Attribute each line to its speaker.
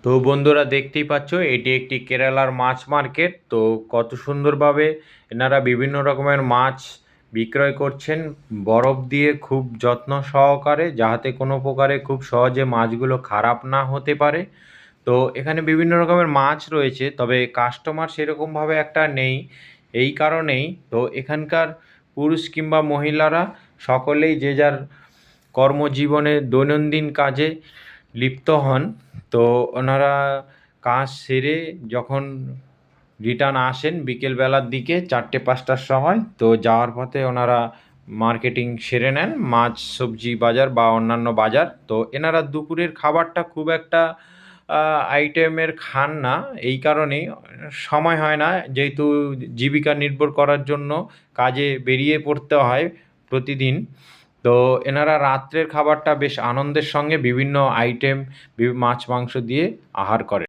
Speaker 1: তো বন্ধুরা দেখতেই পাচ্ছ এটি একটি কেরালার মাছ মার্কেট। তো কত সুন্দরভাবে এনারা বিভিন্ন রকমের মাছ বিক্রয় করছেন বরফ দিয়ে খুব যত্ন সহকারে, যাহাতে কোনো প্রকারে খুব সহজে মাছগুলো খারাপ না হতে পারে। তো এখানে বিভিন্ন রকমের মাছ রয়েছে, তবে কাস্টমার সেরকমভাবে একটা নেই। এই কারণেই তো এখানকার পুরুষ কিংবা মহিলারা সকলেই যে যার কর্মজীবনে দৈনন্দিন কাজে লিপ্ত হন। তো ওনারা কাজ সেরে যখন রিটার্ন আসেন বিকেলবেলার দিকে 4টে 5টার সময়, তো যাওয়ার পথে ওনারা মার্কেটিং সেরে নেন, মাছ সবজি বাজার বা অন্যান্য বাজার। তো এনারা দুপুরের খাবারটা খুব একটা আইটেমের খান না, এই কারণেই সময় হয় না, যেহেতু জীবিকা নির্ভর করার জন্য কাজে বেরিয়ে পড়তে হয় প্রতিদিন। তো এনারা রাত্রের খাবারটা বেশ আনন্দের সঙ্গে বিভিন্ন আইটেম মাছ মাংস দিয়ে আহার করেন।